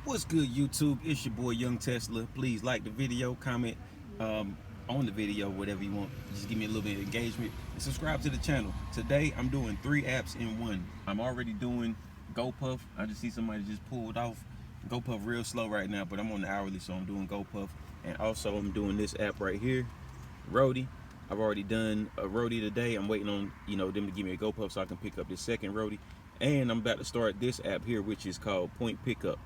What's good, YouTube? It's your boy Young Tesla. Please like the video, comment on the video, whatever you want. Just give me a little bit of engagement and subscribe to the channel. Today I'm doing 3 apps in one. I'm already doing GoPuff. I just see somebody just pulled off GoPuff real slow right now, but I'm on the hourly, so I'm doing GoPuff. And also I'm doing this app right here, Roadie. I've already done a Roadie today. I'm waiting on them to give me a GoPuff so I can pick up this second Roadie. And I'm about to start this app here, which is called Point Pickup.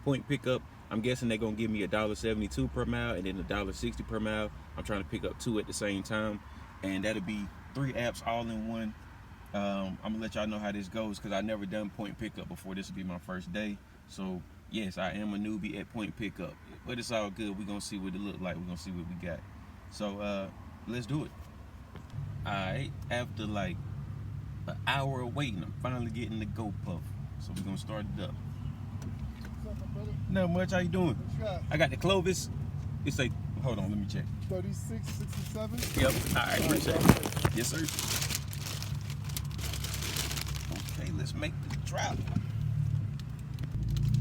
Point Pickup, I'm guessing they're gonna give me $1.72 per mile and then $1.60 per mile. I'm trying to pick up 2 at the same time, and that'll be 3 apps all in one. I'm gonna let y'all know how this goes because I never done Point Pickup before. This will be my first day, so yes, I am a newbie at Point Pickup, but it's all good. We're gonna see what it look like. We're gonna see what we got. So let's do it. All right, after like an hour of waiting, I'm finally getting the GoPuff, so we're gonna start it up. Not much. How you doing? What you got? I got the Clovis. It's like, hold on, let me check. 36, 67? Yep. All right, appreciate it. Yes, sir. Okay, let's make the drop.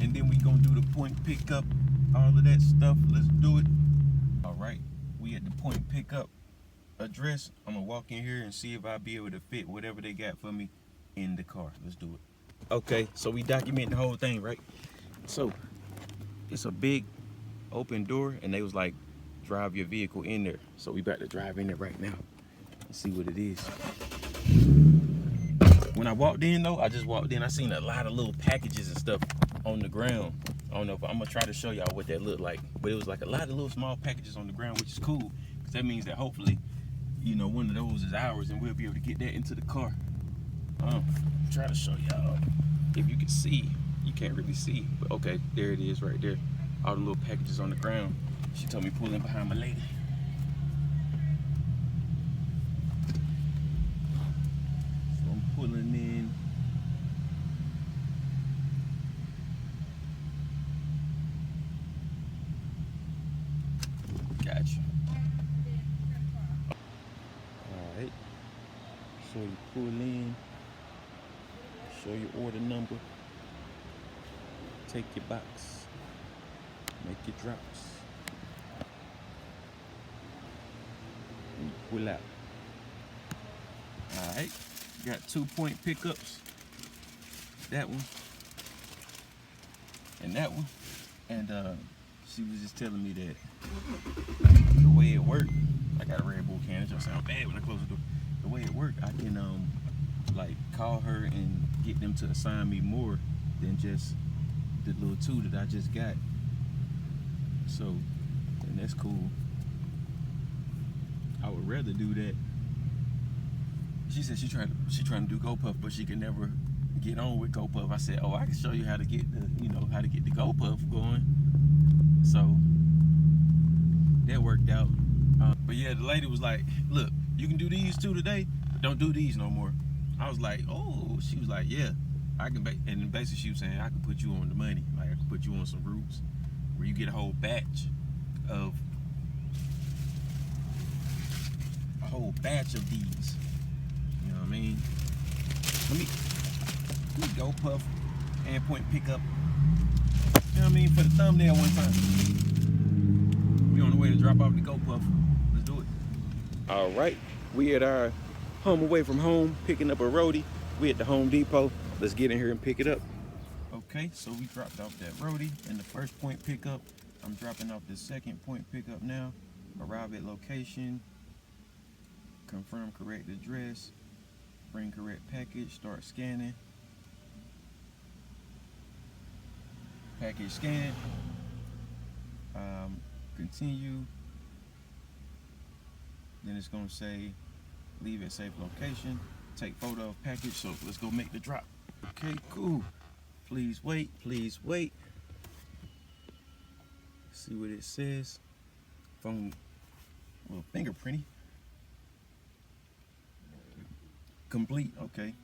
And then we gonna do the point pickup, all of that stuff. Let's do it. All right, we at the point pickup address. I'm gonna walk in here and see if I'll be able to fit whatever they got for me in the car. Let's do it. Okay, so we document the whole thing, right? So it's a big open door, and they was like, drive your vehicle in there. So we about to drive in there right now and see what it is. When I walked in though, I just walked in, I seen a lot of little packages and stuff on the ground. I don't know if I'm gonna try to show y'all what that looked like, but it was like a lot of little small packages on the ground, which is cool because that means that hopefully, one of those is ours and we'll be able to get that into the car. Try to show y'all if you can see. You can't really see, but okay, there it is right there. All the little packages on the ground. She told me pull in behind my lady. So I'm pulling in. Gotcha. All right. So you pull in, show your order number. Take your box, make your drops, and you pull out. All right, got 2 point pickups, that one and that one. And she was just telling me that the way it worked, I got a Red Bull can. It just sound bad when I close the door. The way it worked, I can like call her and get them to assign me more than just the little 2 that I just got. So, and that's cool. I would rather do that. She said she trying to do GoPuff, but she can never get on with GoPuff. I said, oh, I can show you how to get the how to get the GoPuff going. So that worked out. But yeah, the lady was like, look, you can do these 2 today, but don't do these no more. I was like, oh. She was like, yeah, I can. And basically she was saying I can put you on the money. Like I can put you on some routes where you get a whole batch of these. You know what I mean? Let me GoPuff and point pickup. You know what I mean? For the thumbnail one time. We on the way to drop off the GoPuff. Let's do it. All right, we at our home away from home, picking up a Roadie. We at the Home Depot. Let's get in here and pick it up. Okay, so we dropped off that Roadie in the first point pickup. I'm dropping off the second point pickup now. Arrive at location. Confirm correct address. Bring correct package. Start scanning. Package scanned. Continue. Then it's gonna say leave at safe location. Take photo of package. So let's go make the drop. Okay, cool. Please wait. Please wait. See what it says. Phone, a little fingerprinty. Complete. Okay.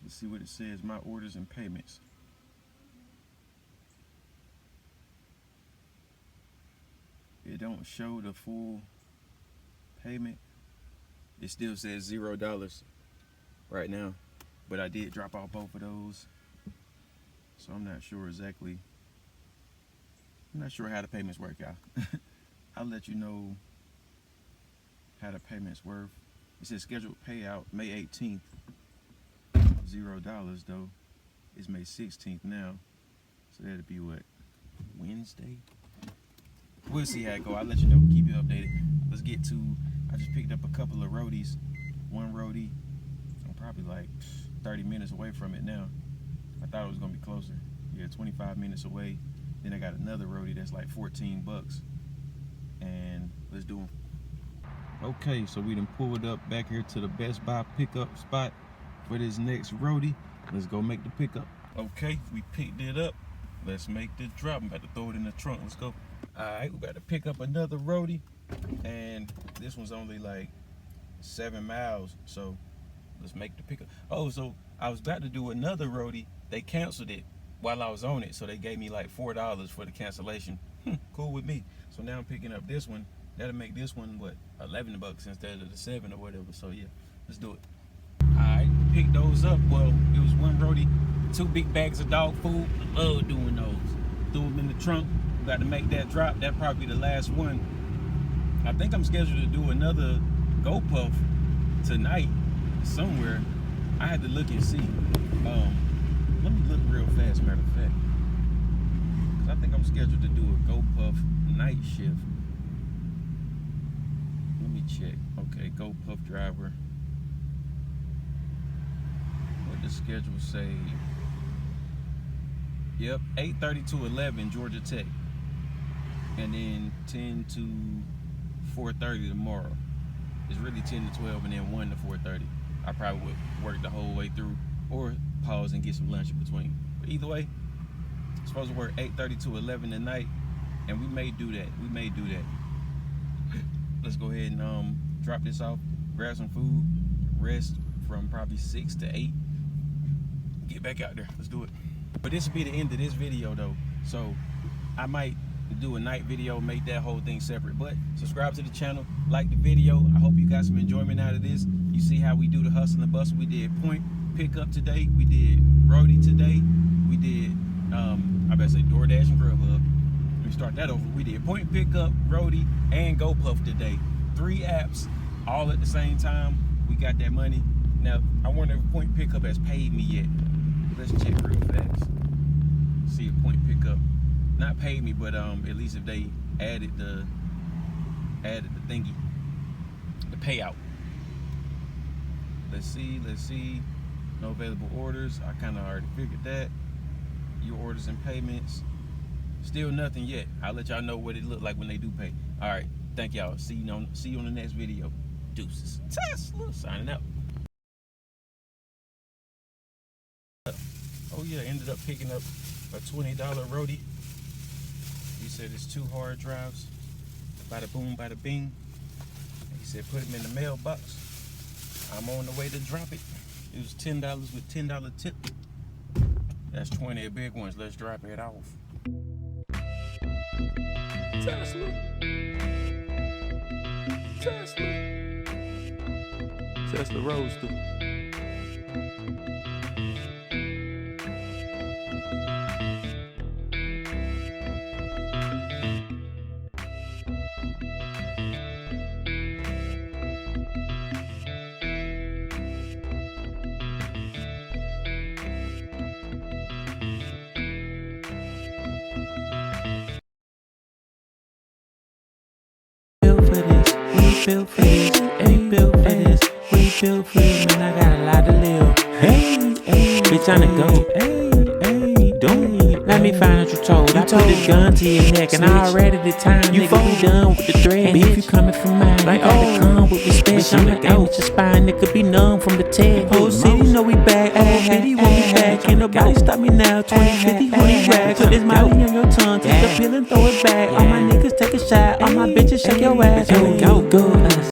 Let's see what it says. My orders and payments. It don't show the full payment. It still says $0 right now, but I did drop off both of those. So I'm not sure exactly. I'm not sure how the payments work, y'all. I'll let you know how the payments work. It says scheduled payout May 18th. $0 though. It's May 16th now. So that'll be what? Wednesday? We'll see how it go. I'll let you know. Keep you updated. Let's get to, I just picked up a couple of roadies. One roadie, I'm probably like 30 minutes away from it now. I thought it was gonna be closer. Yeah, 25 minutes away. Then I got another roadie that's like 14 bucks. And let's do them. Okay, so we done pulled up back here to the Best Buy pickup spot for this next roadie. Let's go make the pickup. Okay, we picked it up. Let's make the drop. I'm about to throw it in the trunk. Let's go. All right, we got to pick up another roadie. And this one's only like 7 miles. So let's make the pickup. Oh, so I was about to do another roadie. They canceled it while I was on it. So they gave me like $4 for the cancellation. Cool with me. So now I'm picking up this one. That'll make this one, what, 11 bucks instead of the 7 or whatever. So yeah, let's do it. Alright, pick those up. Well, it was one roadie, 2 big bags of dog food. I love doing those. Threw them in the trunk. Got to make that drop. That'll probably be the last one. I think I'm scheduled to do another GoPuff tonight somewhere. I had to look and see. Let me look real fast, matter of fact. Because I think I'm scheduled to do a GoPuff night shift. Let me check. Okay, GoPuff driver. What does schedule say? Yep, 8:30 to 11 Georgia Tech, and then 10 to 4:30 tomorrow. It's really 10 to 12 and then 1 to 4:30. I probably would work the whole way through or pause and get some lunch in between. But either way, I'm supposed to work 8:30 to 11 tonight, and we may do that. We may do that. Let's go ahead and drop this off, grab some food, rest from probably 6 to 8. Get back out there. Let's do it. But this will be the end of this video though. So I might do a night video, make that whole thing separate. But subscribe to the channel, like the video. I hope you got some enjoyment out of this. You see how we do the hustle and bustle. We did point pickup today. We did roadie today. We did I better say DoorDash and Grubhub. Let me start that over. We did point pickup, roadie, and GoPuff today. 3 apps all at the same time. We got that money. Now I wonder if point pickup has paid me yet. Let's check real fast. See if point pickup not paid me, but at least if they added the thingy, the payout. Let's see. No available orders. I kind of already figured that. Your orders and payments. Still nothing yet. I'll let y'all know what it looked like when they do pay. All right. Thank y'all. See you on the next video. Deuces. Tesla signing out. Oh yeah, ended up picking up a $20 roadie. He said it's 2 hard drives. Bada boom, bada bing. He said put them in the mailbox. I'm on the way to drop it. It was $10 with $10 tip. That's 20 big ones. Let's drop it off. Tesla. Tesla Roadster. Built for this, ain't built for this. We built for this, man. I got a lot to live. Hey, bitch, I'm the GOAT. Don't let me find out you told. I put this gun to your neck, and I already the time. You nigga, we done with the thread. And if you coming from mine, like gotta come with respect. I'm the GOAT. Your spine, it could be numb from the tag. Whole city know we back. Whole city want me back. Can't nobody stop me now. 2050, 20 racks. Put this molly on your tongue, take the pill and throw it back. All my niggas take a shot. All my bitches shake your ass. Here we go, good.